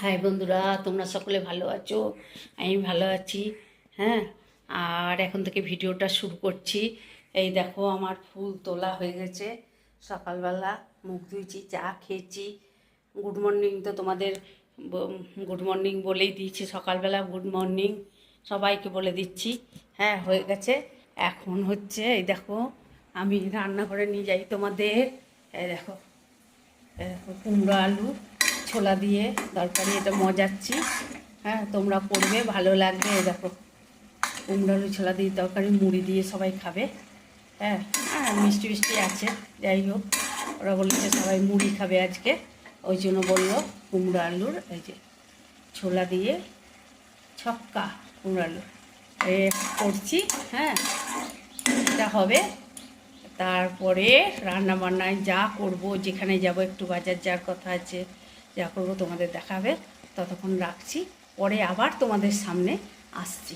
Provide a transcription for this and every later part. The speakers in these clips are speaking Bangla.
হাই বন্ধুরা, তোমরা সকলে ভালো আছো? আমি ভালো আছি। হ্যাঁ, আর এখন থেকে ভিডিওটা শুরু করছি। এই দেখো, আমার ফুল তোলা হয়ে গেছে। সকালবেলা মুখ ধুয়েছি, চা খেয়েছি। গুড মর্নিং তো তোমাদের গুড মর্নিং বলেই দিয়েছি। সকালবেলা গুড মর্নিং সবাইকে বলে দিচ্ছি। হ্যাঁ, হয়ে গেছে। এখন হচ্ছে এই দেখো, আমি রান্নাঘরে নিয়ে যাই তোমাদের। এই দেখো, কুমড়ো আলু ছোলা দিয়ে তরকারি, এটা মজাচ্ছি। হ্যাঁ, তোমরা করবে, ভালো লাগবে। দেখো, কুমড়ো আলু ছোলা দিয়ে তরকারি, মুড়ি দিয়ে সবাই খাবে। হ্যাঁ, হ্যাঁ, মিষ্টি মিষ্টি আছে। যাই হোক, ওরা বলেছে সবাই মুড়ি খাবে আজকে, ওই জন্য বললো কুমড়ো আলুর এই যে ছোলা দিয়ে ছক্কা কুমড়ো আলু এ করছি। হ্যাঁ, এটা হবে। তারপরে রান্না বান্নায় যা করব, যেখানে যাব, একটু বাজার যাওয়ার কথা আছে, যা করব তোমাদের দেখাবে। ততক্ষণ রাখছি, পরে আবার তোমাদের সামনে আসছি।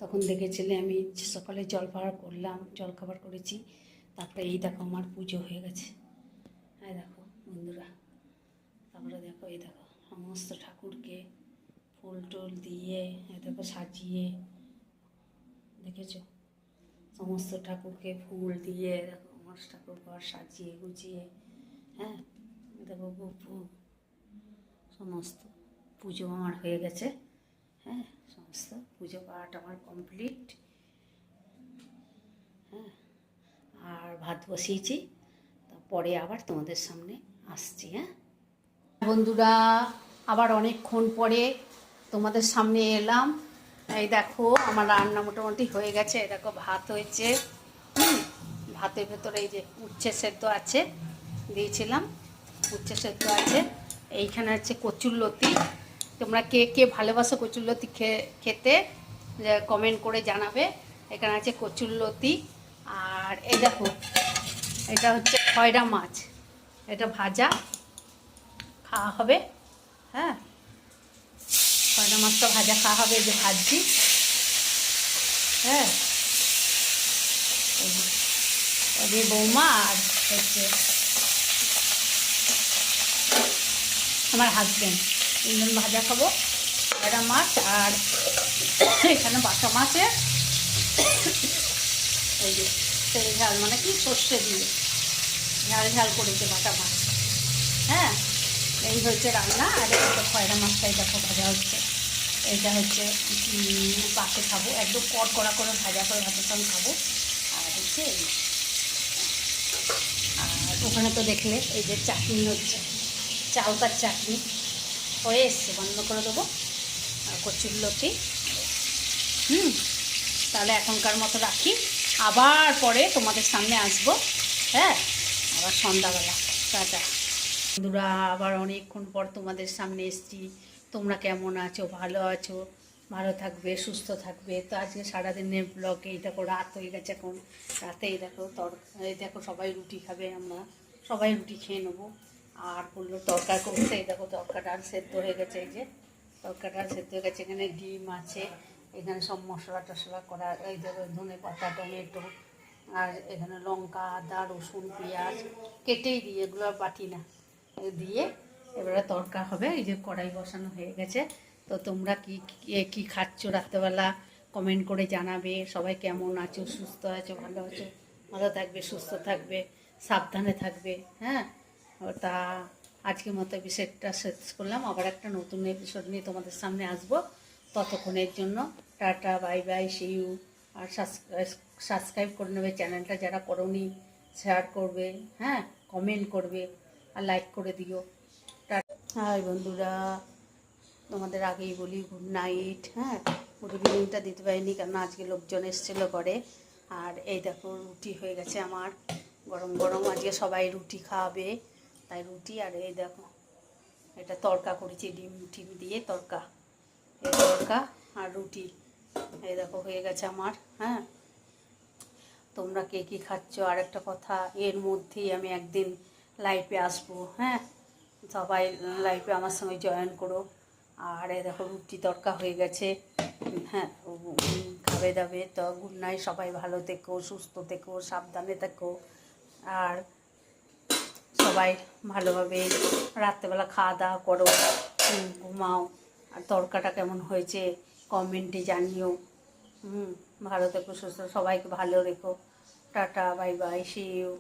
তখন দেখেছিলে আমি সকালে জলখাবার করেছি। তারপরে এই দেখো, আমার পুজো হয়ে গেছে। হ্যাঁ দেখো বন্ধুরা, তারপরে দেখো, এই দেখো সমস্ত ঠাকুরকে ফুল টুল দিয়ে এই দেখো সাজিয়ে, দেখেছো? সমস্ত ঠাকুরকে ফুল দিয়ে দেখো, আমার ঠাকুর ঘর সাজিয়ে গুছিয়ে। হ্যাঁ, দেখো সমস্ত পুজো আমার হয়ে গেছে। হ্যাঁ, সমস্ত পুজো পাঠ আমার কমপ্লিট। হ্যাঁ, আর ভাত বসিয়েছি, তারপরে আবার তোমাদের সামনে আসছি। হ্যাঁ বন্ধুরা, আবার অনেকক্ষণ পরে তোমাদের সামনে এলাম। এই দেখো, আমার রান্না মোটামুটি হয়ে গেছে। এই দেখো, ভাত হয়েছে। ভাতের ভেতরে এই যে উচ্ছে সেদ্ধ আছে, দিয়েছিলাম। উচ্ছে সেদ্ধ আছে। এইখানে আছে কচুরলতি। তোমরা কে কে ভালোবাসো কচুরলতি খেতে, কমেন্ট করে জানাবে। এখানে আছে কচুরলতি। আর এই দেখো, এটা হচ্ছে খয়রা মাছ, এটা ভাজা খাওয়া হবে। হ্যাঁ, খয়রা মাছটা ভাজা খাওয়া হবে, এই যে ভাজছি। হ্যাঁ, ওদের বৌমা আর হচ্ছে আমার হাজব্যান্ড, তিনজন ভাজা খাবো। খয়রা মাছ আর এখানে বাটা মাছের এই যে তেল ঝাল, মানে কি সর্ষে দিয়ে ঝাল ঝাল করেছে বাটা মাছ। হ্যাঁ, এই হচ্ছে রান্না। আর এটা খয়রা মাছটাই দেখো ভাজা হচ্ছে। এটা হচ্ছে পাশে খাবো, একদম কড়কড়া করে ভাজা করে ভাতের সঙ্গে খাবো। আর হচ্ছে আর ওখানে তো দেখলে এই যে চাটনি হচ্ছে, চালতার চাটনি হয়ে এসছে, বন্ধ করে দেবো। আর কচুরলতি। তাহলে এখনকার মতো রাখি, আবার পরে তোমাদের সামনে আসবো। হ্যাঁ, আবার সন্ধ্যাবেলা। টাটা বন্ধুরা, আবার অনেকক্ষণ পর তোমাদের সামনে এসছি। তোমরা কেমন আছো? ভালো আছো? ভালো থাকবে, সুস্থ থাকবে। তো আজকে সারাদিনের ব্লগে এই দেখো, রাত হয়ে গেছে এখন। রাতে এই দেখো এই দেখো, সবাই রুটি খাবে, আমরা সবাই রুটি খেয়ে নেবো। আর বললো তরকা করতে। এই দেখো, তরকাটা সেদ্ধ হয়ে গেছে। এই যে তরকাটা সেদ্ধ হয়ে গেছে, এখানে ডিম আছে, এখানে সব মশলা টশলা করা। এই দেখো, ধনে পাতা, টমেটো, আর এখানে লঙ্কা, আদা, রসুন, পেঁয়াজ কেটেই দিই, এগুলো আর বাটি না, দিয়ে এবারে তরকা হবে। এই যে কড়াই বসানো হয়ে গেছে। তো তোমরা কি খাচ্ছ রাত্রেবেলা, কমেন্ট করে জানাবে। সবাই কেমন আছো, সুস্থ আছো, ভালো আছো? ভালো থাকবে, সুস্থ থাকবে, সাবধানে থাকবে। হ্যাঁ, তা আজকের মতো এপিসোডটা শেষ করলাম। আবার একটা নতুন এপিসোড নিয়ে তোমাদের সামনে আসবো। ততক্ষণের জন্য tata, bye bye, see you. আর সাবস্ক্রাইব করে নেবে চ্যানেলটা যারা করোনি, শেয়ার করবে। হ্যাঁ, কমেন্ট করবে আর লাইক করে দিও। হাই বন্ধুরা, তোমাদের আগেই বলি গুড নাইট। হ্যাঁ, গুড ইভিনিংটা দিতে পারিনি, কারণ আজকে লোকজন এসেছিলো ঘরে। আর এই দেখো, রুটি হয়ে গেছে আমার, গরম গরম। আজকে সবাই রুটি খাওয়াবে, তাই রুটি। আর এই দেখো, এটা তড়কা করেছি, ডিম দিয়ে তড়কা। এই তড়কা আর রুটি, এই দেখো হয়ে গেছে আমার। হ্যাঁ, তোমরা কে কী খাচ্ছ? আর একটা কথা, এর মধ্যেই আমি একদিন লাইভে আসবো। হ্যাঁ, সবাই লাইভে আমার সঙ্গে জয়েন করো। আর এই দেখো, রুটি তড়কা হয়ে গেছে। হ্যাঁ, খাবে দাবে। তো গুড নাইট, সবাই ভালো থেকো, সুস্থ থেকো, সাবধানে থেকো। আর সবাই ভালোভাবে রাত্রেবেলা খাওয়া দাওয়া করো, ঘুমাও। আর তরকাটা কেমন হয়েছে কমেন্টে জানিও। ভালো থেকো, সুস্থ, সবাইকে ভালো রেখো। Tata, bye bye, see you.